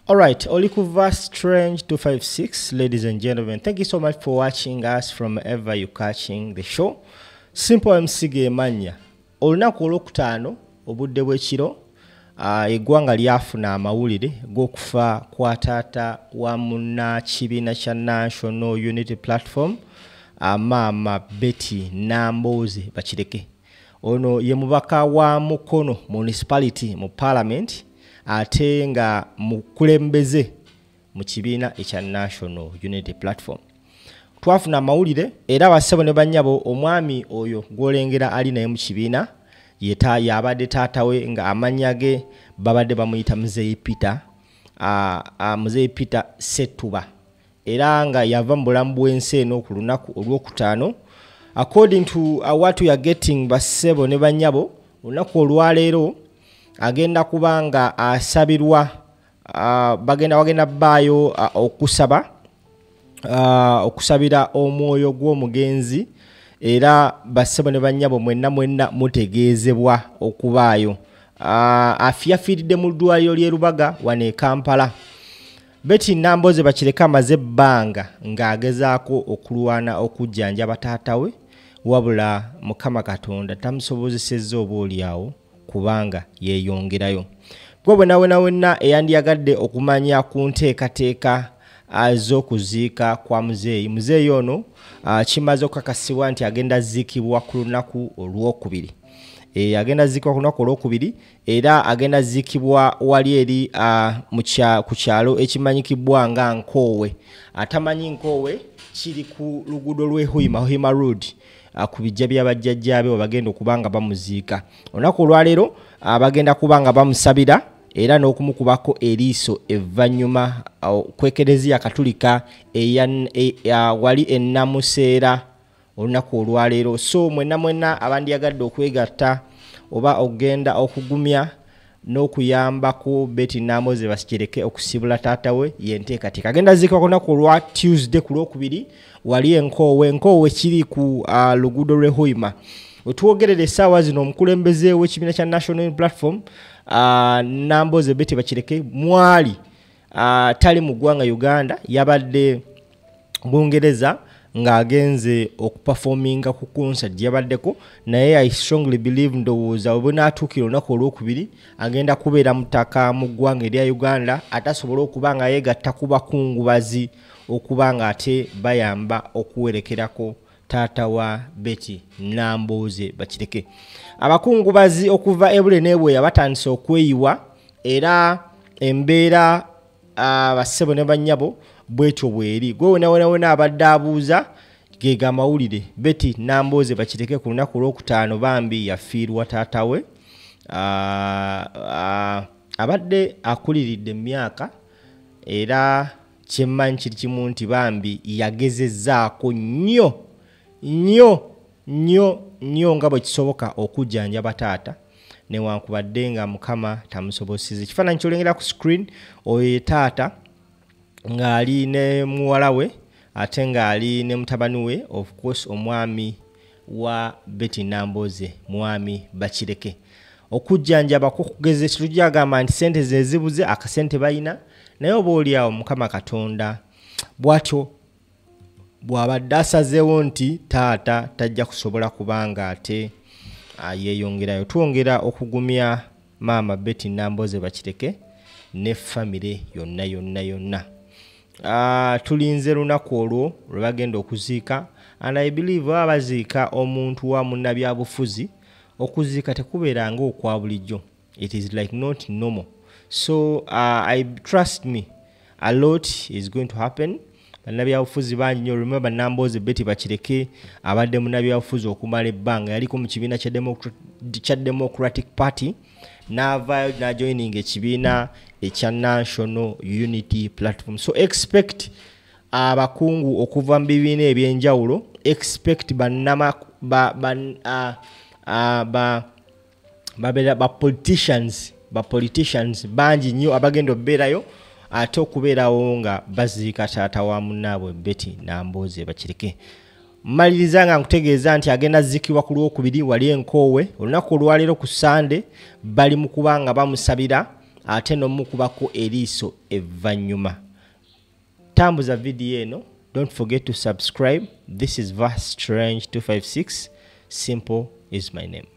All right, Olikuva Strange 256, ladies and gentlemen, thank you so much for watching us from wherever you're catching the show. Simple MC Gemanya. Olunaku olwokutaano obudde bw'ekiro eggwanga lyafuna amawulire g'okufa kwa taata wa munnakibiina kya National Unity Platform Maama Betty Nambooze Bakireke. Ono ye mubaka wa Mukono Municipality mu Parliament ate nga mukulembeze mu kibiina ekya National Unity Platform. Twafuna amawulire era bassebo ne bannyabo omwami oyo gw'olengera ali naye mu kibiina yabadde taata we nga amannya ge babadde bamuyita Muzeeyi Peter, Muzeeyi Peter Ssettuba, era nga yava mu bulamu bw'ensi eno ku lunaku olwokutaano. According to what we are getting, bassebo ne bannyabo, olunaku olwaleero agenda kubanga asabirwa bagenda baayo okusabira omwoyo gw'omugenzi, era bassebo ne bannyabo mwenna mutegeezebwa okubaayo. Afiiridde mu ddwaliro ly'e Lubaga wano e Kampala. Betty Nambooze Bakireke amaze ebbanga ng'agezaako okulwana okujjanjaba taata we, wabula Mukama Katonda tamusobozesezza oboolyawo kubanga yeeyongerayo. Gwe bwenna eyandiyagadde okumanya ku nteekateeka z'okuziika kwa muzeeyi ono kimaze okukakasibwa nti agenda ziikibwa ku lunaku olwokubiri. Agenda ziikibwa ku lunaku olwokubiri era agenda ziikibwa wali eri ku kyalo ekimanyikibwa nga Nkoowe. Atamanyi Nkoowe kiri ku luguudo lw'e Hoima Road, ku bijja by'abajjajjaabe we bagenda okubanga bamuziika. Olunaku olwaleero bagenda kubanga bamusabira era n'okumukubako eriiso evvannyuma ku Ekereziya Katulika wali e Namuseera olunaku olwaleero. So mwenna abandiyagadde okwegatta oba ogenda okugumya n'okuyambako Betty Nambooze Bakireke okusibula taata we yenteekateeka. Agenda ziikibwa ku lunaku olwa Tuesday ku lwokubiri wali Nkoowe kiri ku luguudo lw'e Hoima. Wetwogerera essaawa zino omukulembeze w'ekibiina kya National Platform Nambooze Betty Bakireke mwali tali mu ggwanga Uganda, yabadde Bungereza ng'agenze okuperforminga ku concert yabaddeko, naye I strongly believe ndowooza bwe naatuukira olunaku olwokubiri agenda kubeera mutaka mu ggwanga erya Uganda atasobola okuba nga yeegatta ku bakungubazi okuba nga ate bayamba okuwerekerako taata wa Betty Nambooze Bakireke. Abakungubazi okuva ebule n'ebweya batandise okweyiwa era embeera bassebo ne bannyabo bwetyo bweri. Gwe wena abadde abuuza geega amawulire. Betty Nambooze Bakireke ku lunaku olwokutaano bambi yafiirwa taata we. Abadde akuliridde emyaka era kyemmanyi kiri kimu nti bambi yagezezzaako nnyo nga bwe kisoboka okujjanjaba taata newankubadde nga Mukama tamusobosezza. Ekifaananyi kyolengera ku screen oyo ye taata ng'ali ne muwala we ate ng'ali ne mutabani we, of course omwami wa Betty Nambooze, Mwami Bakireke. Okujjanjaba kugeze tujagamba nti sente ze zibuze, akasente bayina, naye oboolyawo Mukama Katonda bw'atyo bw'abadde asazeewo nti taata tajja kusobola kubanga ate yeeyongerayo. Twongera okugumya Maama Betty Nambooze Bakireke ne famire yonna. Tulinze lunaku olwo lwe bagenda okuziika, and I believe baziika omuntu wa munnabyabufuzi. Okuziika tekubeeranga okwa bulijjo. It is like not normal. So I trust me, a lot is going to happen. Bannabyabufuzi bangi nnyo. Remember Nambooze Betty Bakireke abadde munnabyabufuzi okumala ebbanga, yaliko mu kibiina kya Democratic Party n'avaayo n'ajoininga ekibiina ekya National Unity Platform. So expect abakungu okuva mu bibiina ebyenjawulo, expect politicians bangi nnyo abagenda okubeerayo ate okubeerawo nga baziika taata wa munnaabwe Betty Nambooze Bakireke. Mmaliriza nga nkutegeeza nti agenda ziikibwa ku lwokubiri wali Nkoowe. Olunaku olwaleero ku Sande bali mu kubanga bamusabira ate n'omukubako eriiso evvannyuma. Tambuza video eno. Don't forget to subscribe. This is Vast Strange 256. Simple is my name.